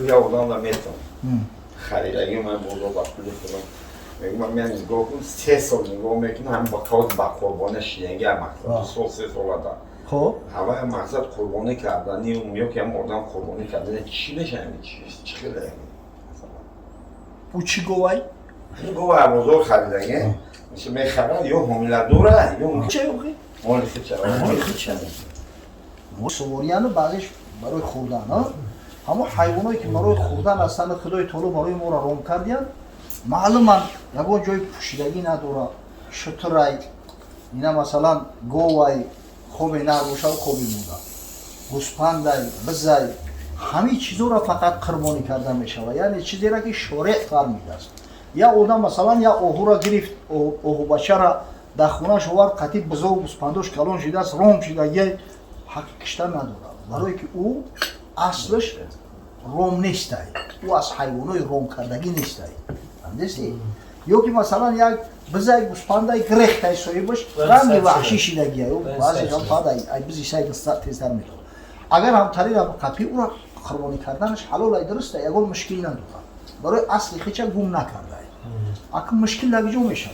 یا اونان را میتونم خریدگی من بودا با پولی کنم میگم من نگاه کنم 3 سال نگاه میکنم هم با کاز با قربانه شیعگی هم مقصد 3 سال دارم خب همه مقصد قربانی کردنی و میگه که هم آدم قربانی کردنی چی بشه همین چی خیلی او چی گوی؟ این گوه بزرگ خریدگی میشه میخرن یا حمیله دوره یا چه اوقی؟ مال خیچه مال خیچه ما سواریانو بعدش برای خوردن ها همه حیوانایی که برای خوردن هستند خدای تعالی برای ما را رام کردن معلوماً یگان جای پوشیدگی نداره شترای اینا مثلا گوای خوب نر باشه و خوبی مونده گوسپندای بزای همه چیزا را فقط قربانی کرده میشود یعنی چیزی را که شارع فرموده است یا آدم مثلا یا اوهو را گرفت اوهو بچه را در خونه‌اش آورد قطعی بزا و گوسپنداش کلان شده است رام شده یه حق کشتن نداره برای که او اصلش روم نیسته او از حیوانای روم کردگی نیسته فهمیدی یا که مثلا یک بزای گوسپندای گرخت صاحبش رنگ وحشی شدگی او بعضی هم فاده ای بزی شاید تیزتر میکنه اگر هم طریق قطعی او را قربانی کردنش حلال درسته یگان مشکل نداره برای اصل خیچه گم نکرده اگه مشکل لگجو میشه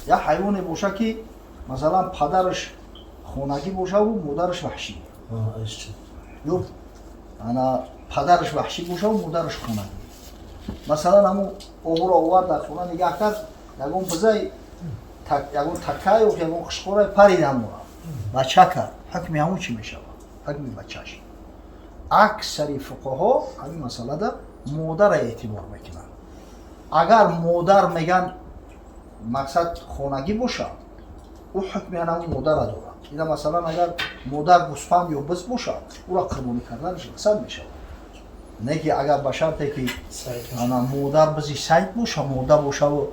یا حیوان باشه که مثلا پدرش خونگی باشه و مادرش وحشی یا انا پدرش وحشی باشه و مادرش خونگی مثلا همون اوهو را آورد در خونه نگاه کرد یگون بزای یگون تکای و یگون خشخورای پرید همون را بچه کرد حکمی همون چی میشه حکمی بچهش اکثری فقها همین مسئله در مادر اعتبار میکنن اگر مادر میگن مقصد خونگی باشه او حکمی همون مادر را داره اینا مثلا اگر مادر گوسفند یا بز باشه او را قربانی کردنش رسد میشه نه که اگر به شرطی که مادر بزی سید باشه مادر باشه و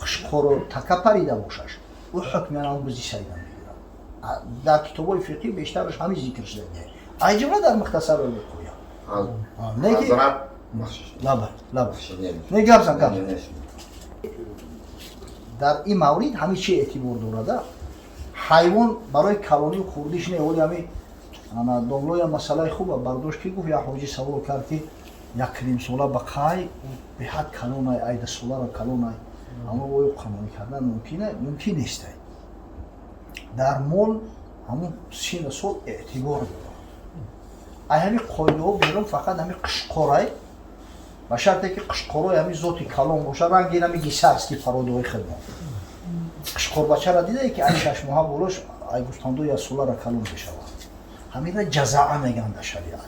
قشقور و تکه پریده باشش او حکمی همون بزی سید هم میگیرن در کتابای فقهی بیشترش همین ذکر شده ای جمله در مختصر رو بخویم نه که لابد نه گرزن در این مورد همین چی اعتبار دارده حیوان برای کلانی و خوردیش نه ولی همین دولوی مسئله خوبه برداشت که گفت یا حاجی سوال کرد که یک کلیم ساله بقای به حد کلونای ایده ساله را کلونای اما باید قربانی کردن ممکن نیست در مول همون سین سال اعتبار داره همین قایده ها بیرون فقط همین قشقارای با شرطی که قشقارای همین ذاتی کلان باشه رنگی همین گیسه است که فرادهای خدمت قشقار بچه را دیده که این 6 ماه بولش ای گفتندو یا ساله را کلان بشود همین را جزعه میگن در شریعت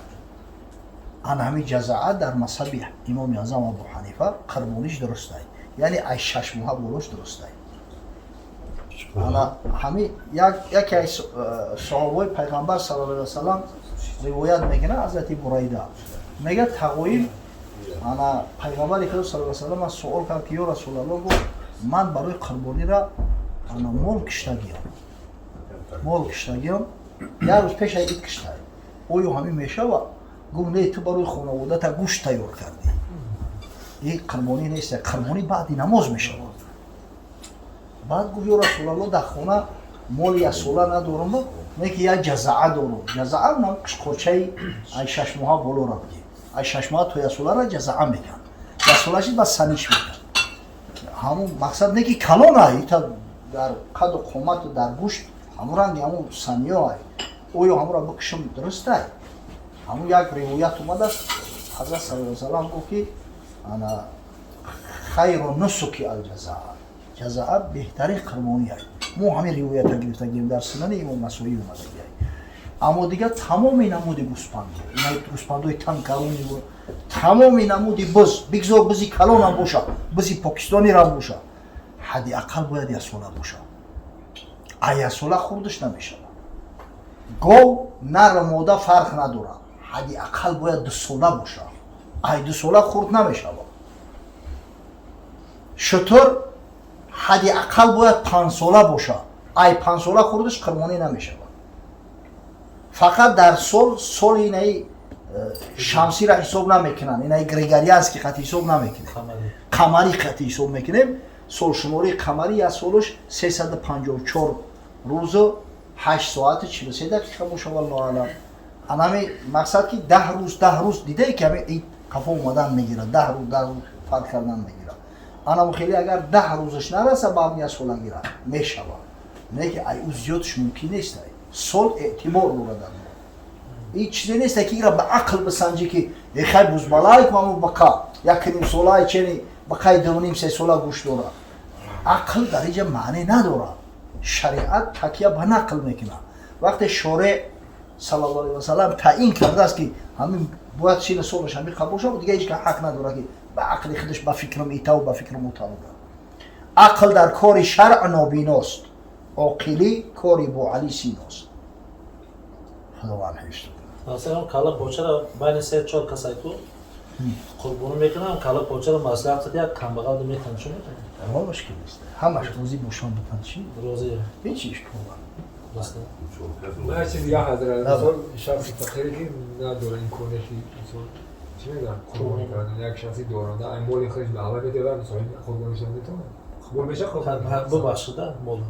همین جزعه در مذهب امام اعظم ابو حنیفه قربانیش درسته یعنی ای 6 ماه بولش درسته همین یکی از صحابه پیغمبر صلی الله علیه و سلم روایت میکنه حضرت بریده میگه تقویم پیغمبر صلی الله علیه و سلم سوال کرد که یا رسول الله گفت من برای قربانی را مال کشتگیم یک روز پیش اید کشته اویو همین میشه و گفت نه تو برای خانواده تا گوشت تیار کردی این قربانی نیست قربانی بعد نماز میشه بعد گفت یا رسول الله در خونه مال یا ساله ندارم نه که یک جزعه دارم جزعه هم قشقرچه ای 6 ماه بالا را بگیم ای 6 ماه تو یا ساله را جزعه میگن یا ساله شید بس سنیش میگن همون مقصد نه که کلان های در قد و قومت و در گوشت همون رنگ همون سنیه های اویو همون را بکشم درسته همون یک روایت اومد است حضرت صلی الله علیه و سلم گفت که خیر و نسکی الجزعه جزعه بهترین قربانی های ما همین روایت ها گرفتگیم در سنن امام نسائی اومده اما دیگه تمام نمود گوسپند این گوسپندای تن کلانی بود تمام نمود بگذار بزی کلان هم باشه بزی پاکستانی را باشه حدی اقل باید یه ساله باشه یه ساله خوردش نمیشه گو نر و ماده فرق نداره حدی اقل باید 2 ساله باشه 2 ساله خورد نمیشه شطور حدی اقل باید 5 ساله باشه 5 ساله خوردش قربانی نمیشه فقط در سال اینای شمسی را حساب نمیکنن اینای گریگریانس که قطعی حساب نمیکنه قمری قطعی حساب میکنیم سال شماری قمری از سالش 354 روز و 8 ساعت 43 دقیقه باشه والله اعلم анами мақсад ки 10 рӯз дидаи ки ҳами ид қафо омадан мегира 10 рӯз фарқ кардан мегира анам хеле агар 10 рӯзаш нараса ба ҳам ясолагира мешава не ки ай ӯ зиёдаш мумкин нест сол эътибор дорад ин чизе нест ки ира ба ақл бисанҷӣ ки хай бузбалай куму бақа якним солаи чени бақаи 2-3 сола гӯш дора ақл дар инҷа маъне надорад шариат такя ба нақл мекунад вақте шореъ саллаллоҳу алайҳи васалам таъин кардааст ки ҳамин бояд сини солаш ҳамин қабул шавад дига ҳеҷ ҳақ надорад ки ба ақли худаш ба фикрам итаву ба фикрам утавуда ақл дар кори шаръ нобиност оқилӣ кори бо али синост худованд ҳифз مثلا کالا پوچه را بین 3-4 کسایی کو قربانی میکنم کالا پوچه را مصرف کرد یک کم بغل میتونم چون میتونم اما مشکل نیست همش روزی بوشان بکن چی روزی هیچ اشکال بسته هر چیز دیگه حضرت مثلا شخص فقیری که نداره این کنشی چی میگن قربانی کردن یک شخصی دورانده این مولی خودش به عوض بده و مثلا قربانی شده میتونه قبول بشه خب ببخشید مولا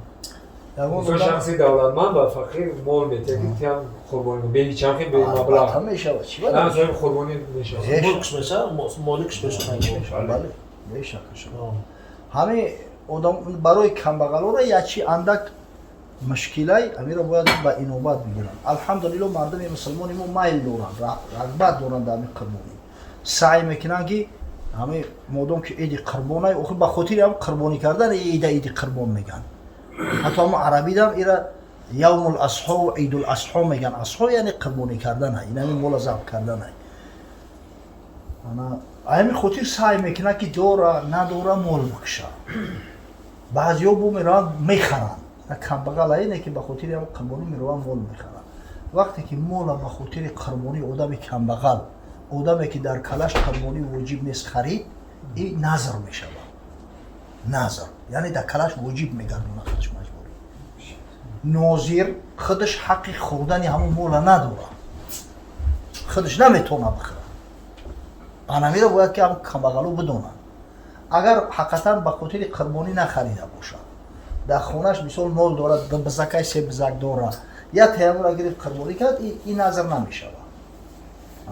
مثلا شخصی دولتمند و فقیر مول میته که هم قربانی به هیچ هم به مبلغ هم میشه چی نه مثلا قربانی میشه ملکش میشه مالکش میشه بله میشه همه آدم برای کمبغل‌ها یکی اندک مشکلی امیرا باید با اینوبت بگیرن الحمدلله مردم مسلمانی ما مایل دارن رغبت دارن در این قربانی سعی میکنن که همه مردم که عید قربانی آخر به خاطر هم قربانی کردن عید قربان میگن حتی ما عربی دم ایرا یوم الاضحی و عید الاضحی میگن اضحی یعنی قربانی کردن های این همین مولا ذبح کردن های انا همین خاطر سعی میکنه که دورا ندورا مول بکشه بعضیا بو میرن میخرن کم بغل اینه که به خاطر هم قربانی میروان مول میخرن وقتی که مولا به خاطر قربانی آدم کم بغل آدمی که در کلش قربانی واجب نیست خرید این نظر میشه نظر یعنی در کلش واجب میگردونه خودش مجبوری ناظر خودش حق خوردن همون مولا نداره خودش نمیتونه بخره آنمیره باید که هم کم بغلو بدونن اگر حقیقتا به خاطر قربانی نخریده باشه در خونش مثال مول دارد به بزکای 3 بزک دارد یا تیمور اگر قربانی کرد این نظر نمیشه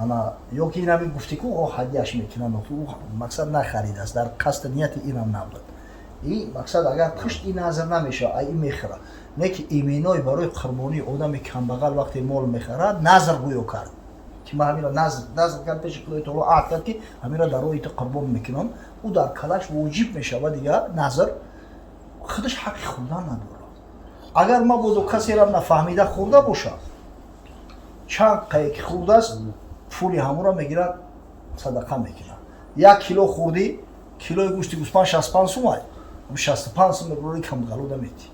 انا یا که این همی گفتی که او هدیهش میکنن او مقصد نخرید است در قصد نیت این هم نبود این مقصد اگر پشت این نظر نمیشه این میخره نه که ایمینای برای قربانی آدم کم بغل وقتی مول میخره نظر گویو کرد که ما همین نظر کرد پیش خدای تعالی عهد کرد که همین را در روی قربان میکنم او در کلش واجب میشه و دیگه نظر خودش حق خوردن نداره اگر ما بود کسی را نفهمیده خورده باشه چند قیق خورده است پولی همون را میگیرن صدقه میکنن 1 کیلو خوردی کیلوی گوشت گوسفند 65 سوم 65 سوم بروی کم غلوده میتی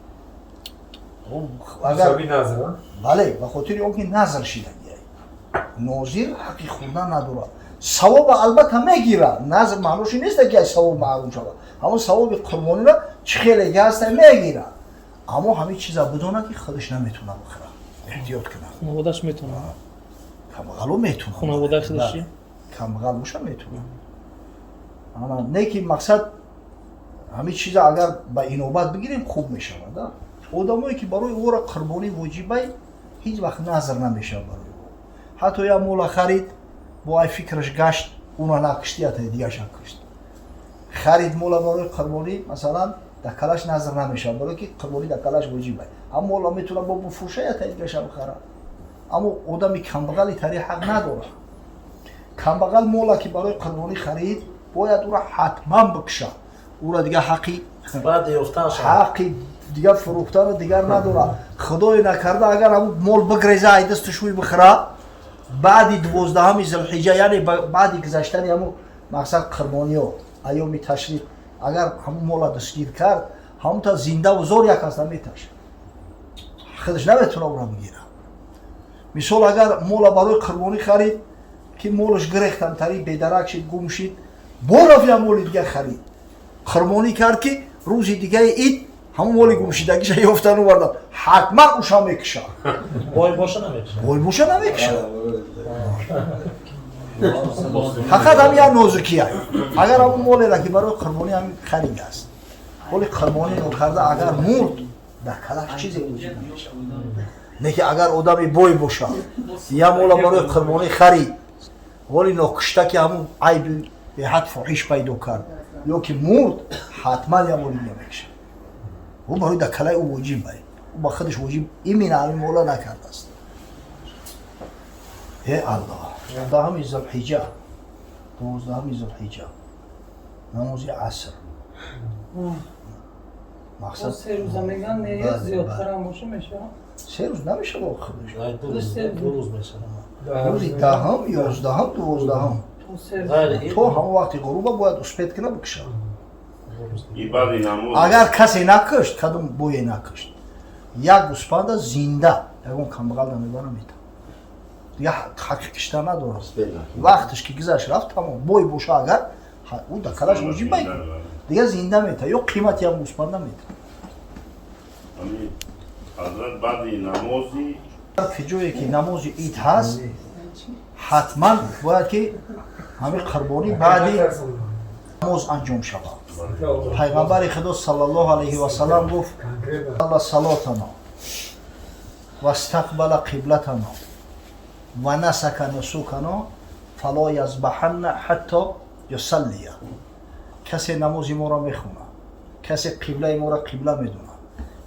اگر بله به خاطر اون که نظر شیدن ناظر حقی خوردن نداره ثواب البته میگیره نظر معنوش نیست که ثواب معلوم شود اما ثواب قربانی را خیلی هست میگیره اما همین چیزا بدونه که خودش نمیتونه بخره احتیاط کنه خانواده‌اش میتونه کمغلو میتونه خانواده خودشی کمغل باشه میتونه اما نه که مقصد همین چیزا اگر با اینوبت بگیریم خوب میشه آدمایی که برای او را قربانی واجبه هیچ وقت نظر نمیشه برای حتی یا مولا خرید با ای فکرش گشت اونا نکشتی یا دیگه شن کشت خرید مولا برای قربانی مثلا در کلش نظر نمیشه برای که قربانی در کلش واجبه اما مولا میتونه با بفروشه یا دیگه شن بخره اما آدمی کمبغلی تری حق نداره کمبغل مولا که برای قربانی خرید باید او را حتما بکشه او را دیگه حقی بعد یافتنش حقی دیگه فروختن دیگر نداره خدای نکرده اگر همون مول بگریزه ای دستشوی بخره بعدی 12 ذوالحجه یعنی بعدی گذشتن همون مقصد قربانی و ایام تشریق اگر همون مولا دستگیر کرد همون تا زنده و زور یک هستن میتشه خودش نمیتونه او را بگیره مثال اگر مولا برای قربانی خرید که مولش گرفتن تری بیدرک شد گم شد برفت یا مول دیگه خرید قربانی کرد که روز دیگه اید همون مولی گم شدگیش یافتن و بردن حتما اوشا میکشه وای باشه نمیکشه وای باشه نمیکشه حقیقت هم یه نازکی هست اگر همون مولی را که برای قربانی هم خرید است ولی قربانی نکرده اگر مرد در کلش چیزی وجود نمیشه не ки агар одами бой бошад я мола барои қурбонӣ харид вале нокушта ки ҳамун айби беҳад фоҳиш пайдо кард ё ки мурд ҳатман ямолия мекашад ӯ барои дакалаи ӯ воҷиб ай ӯ ба худаш воҷиб имина ҳамин мола накардааст аллоҳ 12 зулҳиҷа 12 зулҳиҷа намози аср мақсад سه روزه میگن نیه زیادتر هم باشه میشه 3 рӯз намешавад худаш ай 2 рӯз мешавад рӯзи 10, 11, 12 تو سه روز غайр то ҳамон вақти ғуруба бояд успет кина бикушад ибади намоз агар касе накушт кадом бое накушт як гӯспанда зинда ягон камбағал намеба намета дига ҳаққи кишта надорад вақташ ки гузашт рафт тамом бой боша агар ӯ дакалаш воҷиб байд дига зинда мета ё қимати ҳам гӯспанда мета амин ҳазрат баъди намози ки ҷое ки намози ид ҳаст ҳатман бояд ки ҳамин қурбонӣ баъди намоз анҷом шавад пайғамбари худо саллаллоҳу алайҳи васалам гуфт алла салотано вастақбала қиблатано ва насака нусукано фало язбаҳанна ҳатто юсаллия касе намози моро мехона касе қиблаи моро қибла медона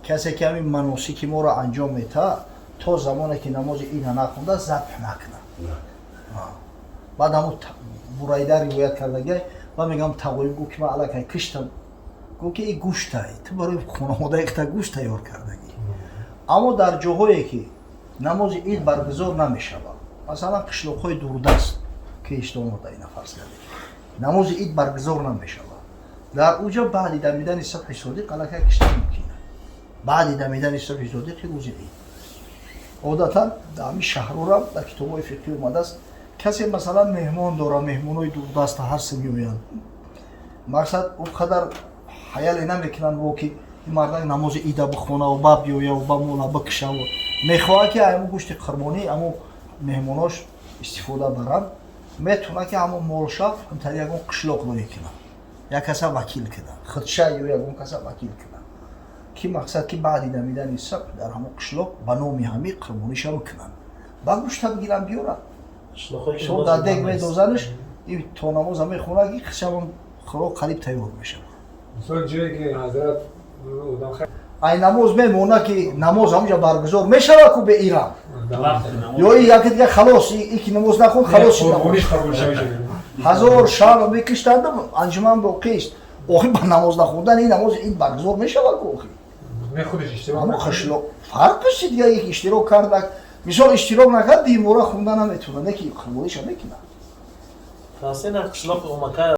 касе ки ҳамин маносики моро анҷом метаҳад то замоне ки намози ина нахонда забҳ накна баъд ҳамун бурайда ривоят кардагиай ва мегам тағоим гӯ ки ман аллакай киштам гӯ ки и гӯштай ту барои хонаводаи хита гӯшт тайёр кардагӣ аммо дар ҷоҳое ки намози ид баргузор намешавад масалан қишлоқҳои дурдаст ки иштомода ина фарз кардем намози ид баргузор намешавад дар уҷа баъди дамидани субҳи содиқ аллакай кишта мумкина баъди дамидани субҳи содиқи рӯзи ид одатан дар ҳамин шаҳрорам дар китобҳои фиқҳӣ омадааст касе масалан меҳмон дора меҳмонои дурдаста ҳарси меоянд мақсад ӯ қадар ҳаяле намекунанд во ки ин мардак намози ида бихонаву ба биёяву ба мола бикушаву мехоҳад ки ҳамун гӯшти қурбонӣ ҳамун меҳмонош истифода баранд метавонад ки ҳамун молша ҳамтари ягон қишлоқ лоӣ кунад як каса вакил кунад худша ё ягон каса вакил кунад ки мақсад ки баъди дамидани сабҳ дар ҳамун қишлоқ ба номи ҳамӣ қурбониша бикунанд ба гӯшта бигиранд биёранд шо дар дег медозанш то намоза мехонад ки хишамон хӯрок қариб тайёр мешавад مثلا جایی که حضرت اودم خیلی ай намоз мемонад ки намоз ҳамҷа баргузор мешавад ку бе ирам ё и яке дига халос и ки намоз нахон халос قربونیش قبول شده ҳазор шам мекиштанд анҷуман боқист охир ба намоз нахондан ин намози ин баргузор мешавад ку охир نه خودش اشتباه аммо نکنه. қишлоқ фарқш чи дига як иштирок кардак мисол иштирок накард димора хунда наметавонад не ки қурбониша мекунад Фасина қишлоқ омака